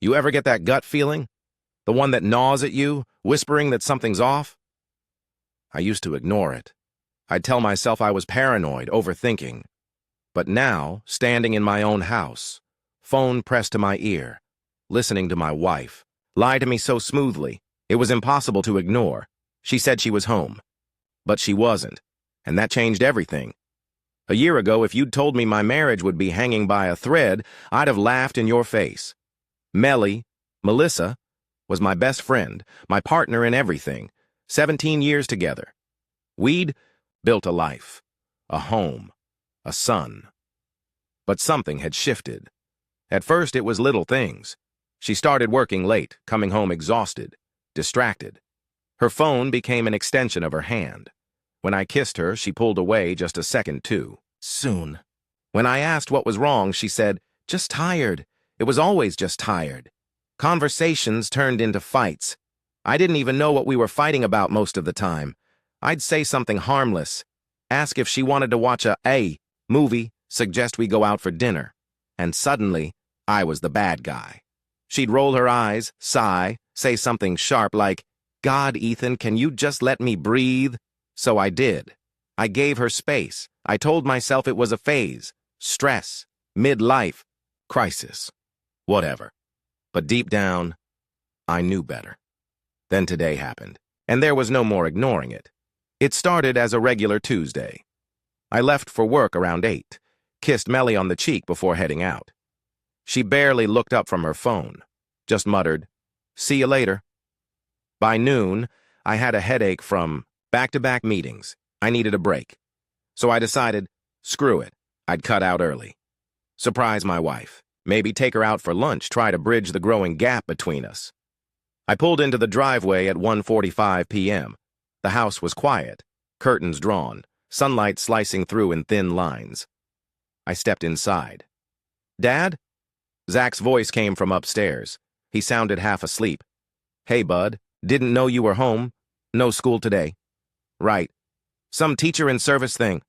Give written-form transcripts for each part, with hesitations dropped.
You ever get that gut feeling? The one that gnaws at you, whispering that something's off? I used to ignore it. I'd tell myself I was paranoid, overthinking. But now, standing in my own house, phone pressed to my ear, listening to my wife, lie to me so smoothly, it was impossible to ignore. She said she was home. But she wasn't, and that changed everything. A year ago, if you'd told me my marriage would be hanging by a thread, I'd have laughed in your face. Melissa, was my best friend, my partner in everything, 17 years together. We'd built a life, a home, a son. But something had shifted. At first, it was little things. She started working late, coming home exhausted, distracted. Her phone became an extension of her hand. When I kissed her, she pulled away just a second too soon. When I asked what was wrong, she said, "Just tired. It was always just tired." Conversations turned into fights. I didn't even know what we were fighting about most of the time. I'd say something harmless, ask if she wanted to watch a movie, suggest we go out for dinner. And suddenly, I was the bad guy. She'd roll her eyes, sigh, say something sharp like, "God, Ethan, can you just let me breathe?" So I did. I gave her space. I told myself it was a phase, stress, midlife, crisis, whatever. But deep down, I knew better. Then today happened, and there was no more ignoring it. It started as a regular Tuesday. I left for work around 8, kissed Melly on the cheek before heading out. She barely looked up from her phone, just muttered, "See you later." By noon, I had a headache from back-to-back meetings. I needed a break. So I decided, screw it, I'd cut out early. Surprise my wife. Maybe take her out for lunch, try to bridge the growing gap between us. I pulled into the driveway at 1:45 p.m. The house was quiet, curtains drawn, sunlight slicing through in thin lines. I stepped inside. "Dad?" Zach's voice came from upstairs. He sounded half asleep. "Hey, bud, didn't know you were home. No school today." "Right. Some teacher in service thing."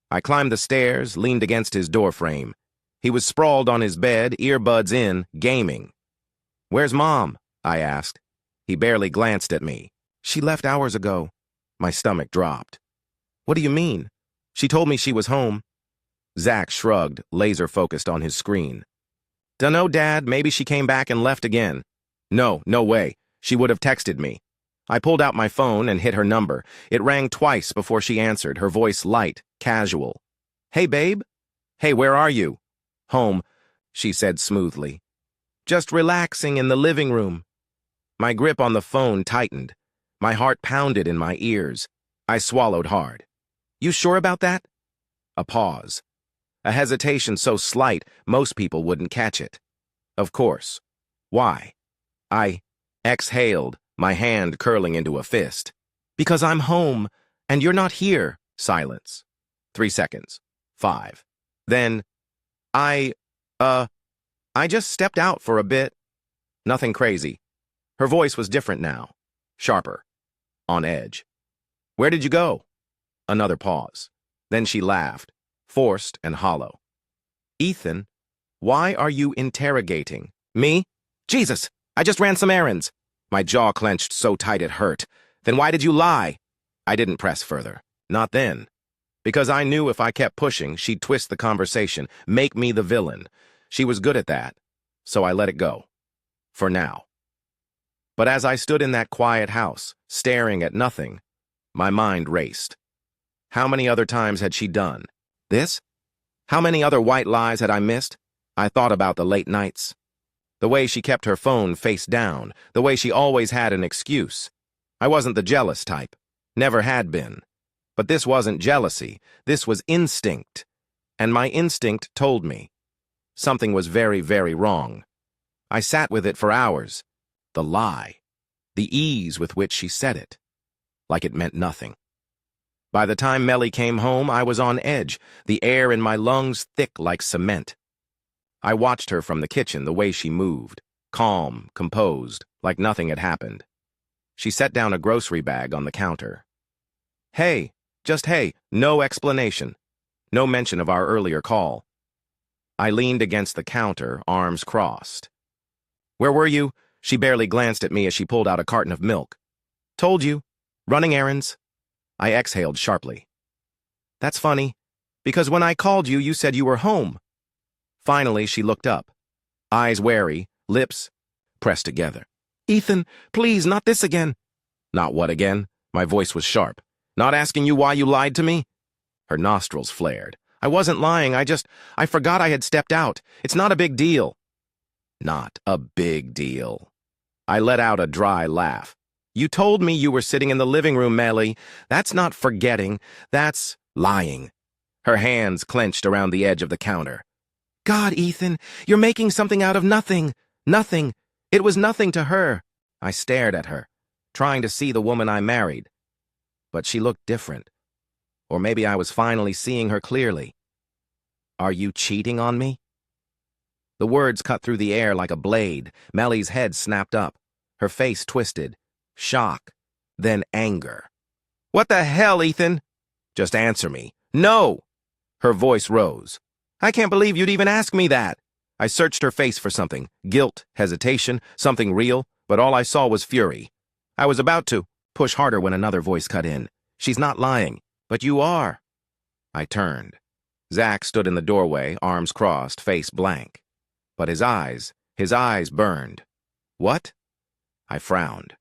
I climbed the stairs, leaned against his doorframe. He was sprawled on his bed, earbuds in, gaming. "Where's Mom?" I asked. He barely glanced at me. "She left hours ago." My stomach dropped. "What do you mean? She told me she was home." Zach shrugged, laser-focused on his screen. "Dunno, Dad, maybe she came back and left again." No way. She would have texted me." I pulled out my phone and hit her number. It rang twice before she answered, her voice light, casual. "Hey, babe?" "Hey, where are you?" "Home," she said smoothly. "Just relaxing in the living room." My grip on the phone tightened. My heart pounded in my ears. I swallowed hard. "You sure about that?" A pause. A hesitation so slight, most people wouldn't catch it. "Of course. Why?" I exhaled, my hand curling into a fist. "Because I'm home, and you're not here." Silence. 3 seconds. 5. Then, I just stepped out for a bit. Nothing crazy." Her voice was different now. Sharper. On edge. "Where did you go?" Another pause. Then she laughed, forced and hollow. "Ethan, why are you interrogating me?" "Jesus, I just ran some errands." My jaw clenched so tight it hurt. "Then why did you lie?" I didn't press further. Not then. Because I knew if I kept pushing, she'd twist the conversation, make me the villain. She was good at that, so I let it go. For now. But as I stood in that quiet house, staring at nothing, my mind raced. How many other times had she done this? How many other white lies had I missed? I thought about the late nights. The way she kept her phone face down, the way she always had an excuse. I wasn't the jealous type. Never had been. But this wasn't jealousy. This was instinct. And my instinct told me. Something was very, very wrong. I sat with it for hours. The lie. The ease with which she said it. Like it meant nothing. By the time Melly came home, I was on edge, the air in my lungs thick like cement. I watched her from the kitchen, the way she moved, calm, composed, like nothing had happened. She set down a grocery bag on the counter. "Hey, just hey, no explanation. No mention of our earlier call." I leaned against the counter, arms crossed. Where were you? She barely glanced at me as she pulled out a carton of milk. Told you. Running errands. I exhaled sharply. That's funny, because when I called you, you said you were home. Finally, she looked up. Eyes wary, lips pressed together. Ethan, please, not this again. Not what again? My voice was sharp. Not asking you why you lied to me? Her nostrils flared. I wasn't lying, I forgot I had stepped out. It's not a big deal. Not a big deal. I let out a dry laugh. You told me you were sitting in the living room, Melly. That's not forgetting, that's lying. Her hands clenched around the edge of the counter. God, Ethan, you're making something out of nothing. Nothing. It was nothing to her. I stared at her, trying to see the woman I married. But she looked different. Or maybe I was finally seeing her clearly. Are you cheating on me? The words cut through the air like a blade. Melly's head snapped up. Her face twisted. Shock. Then anger. What the hell, Ethan? Just answer me. No! Her voice rose. I can't believe you'd even ask me that. I searched her face for something. Guilt, hesitation, something real, but all I saw was fury. I was about to push harder when another voice cut in. She's not lying, but you are. I turned. Zach stood in the doorway, arms crossed, face blank. But his eyes burned. What? I frowned.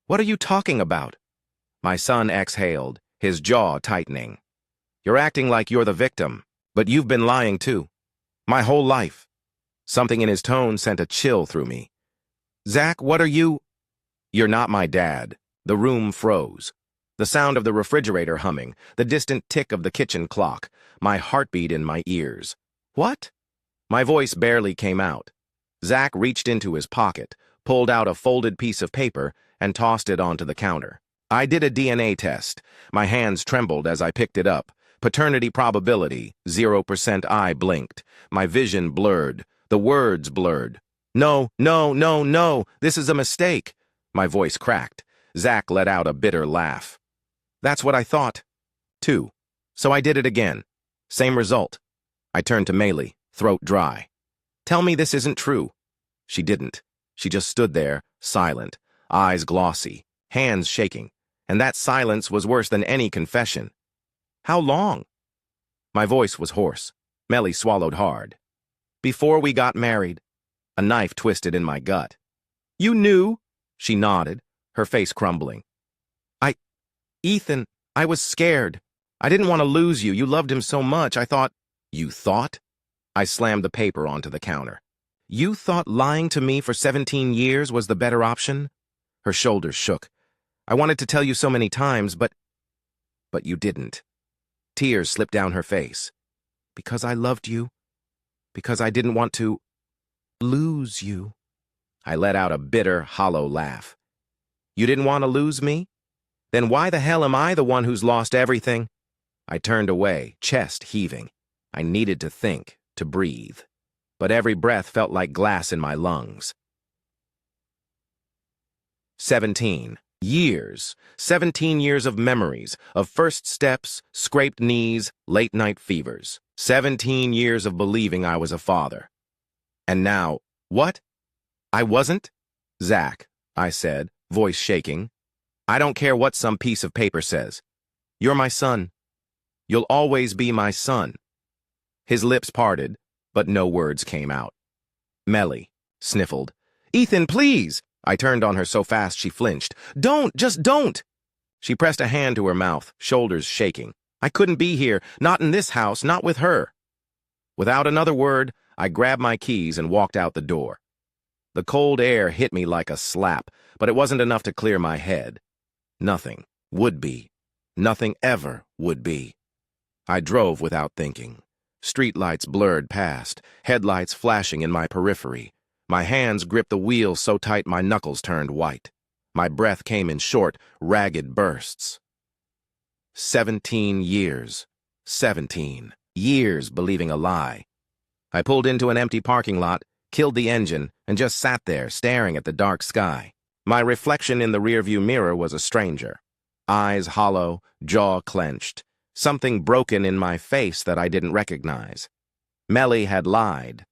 What are you talking about? My son exhaled, his jaw tightening. You're acting like you're the victim, but you've been lying too. My whole life. Something in his tone sent a chill through me. Zach, what are you? You're not my dad. The room froze. The sound of the refrigerator humming, the distant tick of the kitchen clock, my heartbeat in my ears. What? My voice barely came out. Zach reached into his pocket, pulled out a folded piece of paper, and tossed it onto the counter. I did a DNA test. My hands trembled as I picked it up. Paternity probability, 0%. I blinked. My vision blurred. The words blurred. No, no, no, no. This is a mistake. My voice cracked. Zach let out a bitter laugh. That's what I thought, too. So I did it again. Same result. I turned to Maylee, throat dry. Tell me this isn't true. She didn't. She just stood there, silent, eyes glossy, hands shaking, and that silence was worse than any confession. How long? My voice was hoarse. Melly swallowed hard. Before we got married. A knife twisted in my gut. You knew? She nodded, her face crumbling. Ethan, I was scared. I didn't want to lose you. You loved him so much. I thought... You thought? I slammed the paper onto the counter. You thought lying to me for 17 years was the better option? Her shoulders shook. I wanted to tell you so many times, but you didn't. Tears slipped down her face. Because I loved you. Because I didn't want to lose you. I let out a bitter, hollow laugh. You didn't want to lose me? Then why the hell am I the one who's lost everything? I turned away, chest heaving. I needed to think, to breathe. But every breath felt like glass in my lungs. 17 years. 17 years of memories, of first steps, scraped knees, late-night fevers. 17 years of believing I was a father. And now, what? I wasn't? Zach, I said, voice shaking. I don't care what some piece of paper says. You're my son. You'll always be my son. His lips parted, but no words came out. Melly sniffled. Ethan, please! I turned on her so fast she flinched. Don't! Just don't! She pressed a hand to her mouth, shoulders shaking. I couldn't be here, not in this house, not with her. Without another word, I grabbed my keys and walked out the door. The cold air hit me like a slap, but it wasn't enough to clear my head. Nothing would be. Nothing ever would be. I drove without thinking. Streetlights blurred past, headlights flashing in my periphery. My hands gripped the wheel so tight my knuckles turned white. My breath came in short, ragged bursts. 17 years. 17 years believing a lie. I pulled into an empty parking lot, killed the engine, and just sat there staring at the dark sky. My reflection in the rearview mirror was a stranger. Eyes hollow, jaw clenched. Something broken in my face that I didn't recognize. Melly had lied.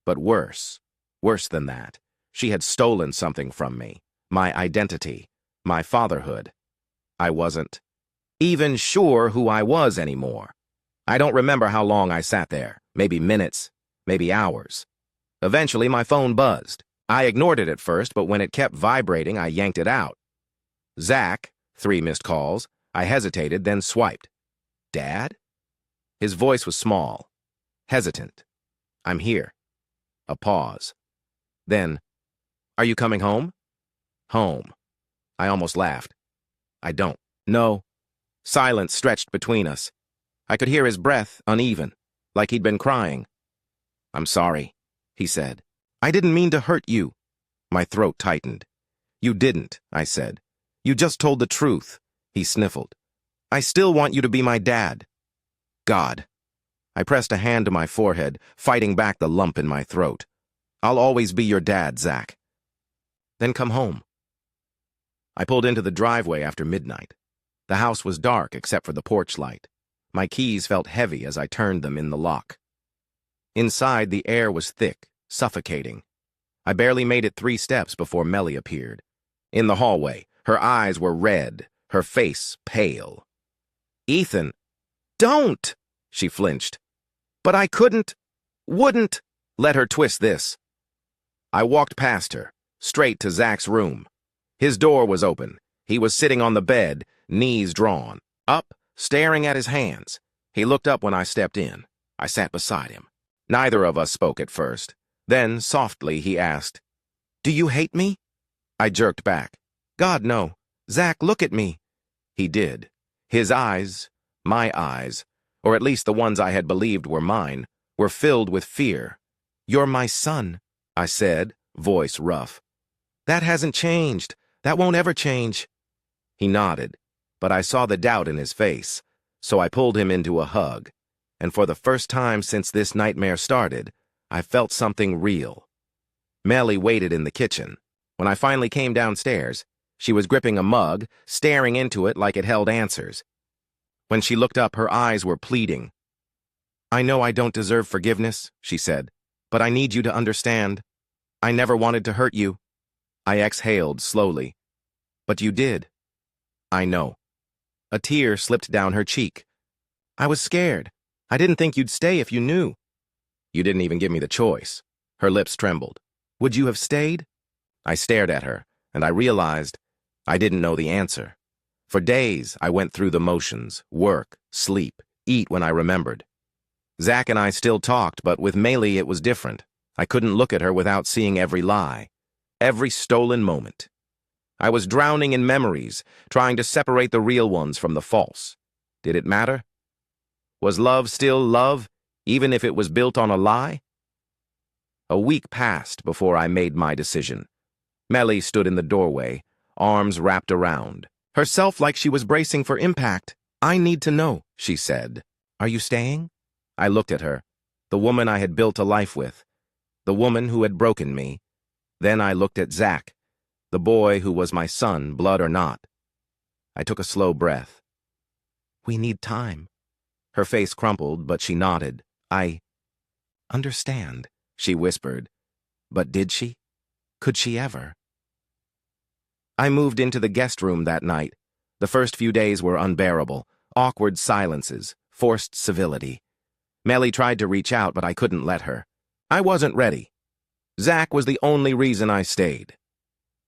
But worse than that. She had stolen something from me. My identity. My fatherhood. I wasn't even sure who I was anymore. I don't remember how long I sat there. Maybe minutes. Maybe hours. Eventually, my phone buzzed. I ignored it at first, but when it kept vibrating, I yanked it out. Zach, 3 missed calls. I hesitated, then swiped. Dad? His voice was small, hesitant. I'm here. A pause. Then, are you coming home? Home. I almost laughed. I don't. No. Silence stretched between us. I could hear his breath, uneven, like he'd been crying. I'm sorry, he said. I didn't mean to hurt you. My throat tightened. You didn't, I said. You just told the truth, he sniffled. I still want you to be my dad. God. I pressed a hand to my forehead, fighting back the lump in my throat. I'll always be your dad, Zach. Then come home. I pulled into the driveway after midnight. The house was dark except for the porch light. My keys felt heavy as I turned them in the lock. Inside, the air was thick, suffocating. I barely made it 3 steps before Melly appeared. In the hallway, her eyes were red, her face pale. Ethan, don't! She flinched. But I wouldn't let her twist this. I walked past her, straight to Zach's room. His door was open. He was sitting on the bed, knees drawn, up, staring at his hands. He looked up when I stepped in. I sat beside him. Neither of us spoke at first. Then, softly, he asked, Do you hate me? I jerked back. God, no. Zach, look at me. He did. His eyes, my eyes, or at least the ones I had believed were mine, were filled with fear. You're my son, I said, voice rough. That hasn't changed. That won't ever change. He nodded, but I saw the doubt in his face, so I pulled him into a hug. And for the first time since this nightmare started, I felt something real. Melly waited in the kitchen. When I finally came downstairs, she was gripping a mug, staring into it like it held answers. When she looked up, her eyes were pleading. I know I don't deserve forgiveness, she said, but I need you to understand. I never wanted to hurt you. I exhaled slowly. But you did. I know. A tear slipped down her cheek. I was scared. I didn't think you'd stay if you knew. You didn't even give me the choice. Her lips trembled. Would you have stayed? I stared at her, and I realized I didn't know the answer. For days, I went through the motions, work, sleep, eat when I remembered. Zach and I still talked, but with Maylee it was different. I couldn't look at her without seeing every lie, every stolen moment. I was drowning in memories, trying to separate the real ones from the false. Did it matter? Was love still love, even if it was built on a lie? A week passed before I made my decision. Melly stood in the doorway, arms wrapped around, herself like she was bracing for impact. I need to know, she said. Are you staying? I looked at her, the woman I had built a life with, the woman who had broken me. Then I looked at Zach, the boy who was my son, blood or not. I took a slow breath. We need time. Her face crumpled, but she nodded. I understand, she whispered. But did she? Could she ever? I moved into the guest room that night. The first few days were unbearable. Awkward silences, forced civility. Melly tried to reach out, but I couldn't let her. I wasn't ready. Zach was the only reason I stayed.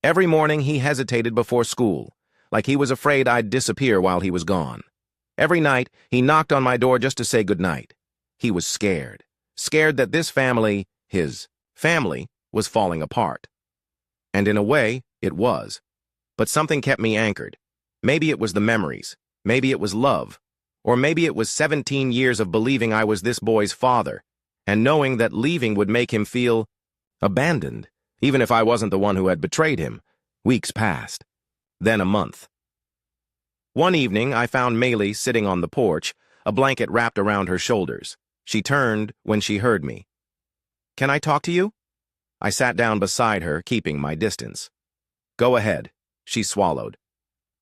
Every morning he hesitated before school, like he was afraid I'd disappear while he was gone. Every night he knocked on my door just to say goodnight. He was scared. Scared that this family, his family, was falling apart. And in a way, it was. But something kept me anchored. Maybe it was the memories. Maybe it was love. Or maybe it was 17 years of believing I was this boy's father, and knowing that leaving would make him feel abandoned, even if I wasn't the one who had betrayed him. Weeks passed. Then a month. One evening, I found Maylee sitting on the porch, a blanket wrapped around her shoulders. She turned when she heard me. Can I talk to you? I sat down beside her, keeping my distance. Go ahead, she swallowed.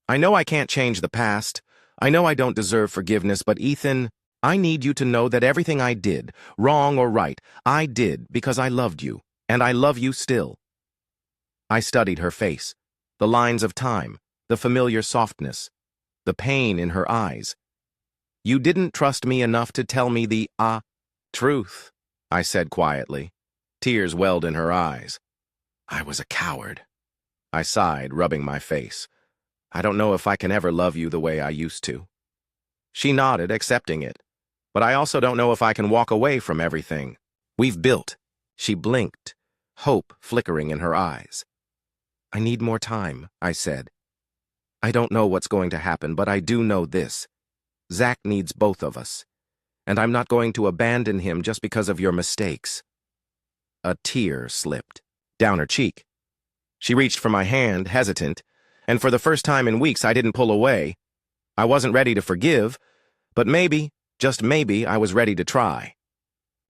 I know I can't change the past. I know I don't deserve forgiveness, but Ethan, I need you to know that everything I did, wrong or right, I did because I loved you, and I love you still. I studied her face, the lines of time, the familiar softness, the pain in her eyes. You didn't trust me enough to tell me the truth, I said quietly. Tears welled in her eyes. I was a coward. I sighed, rubbing my face. I don't know if I can ever love you the way I used to. She nodded, accepting it. But I also don't know if I can walk away from everything we've built. She blinked, hope flickering in her eyes. I need more time, I said. I don't know what's going to happen, but I do know this. Zach needs both of us, and I'm not going to abandon him just because of your mistakes. A tear slipped down her cheek. She reached for my hand, hesitant, and for the first time in weeks I didn't pull away. I wasn't ready to forgive, but maybe, just maybe, I was ready to try.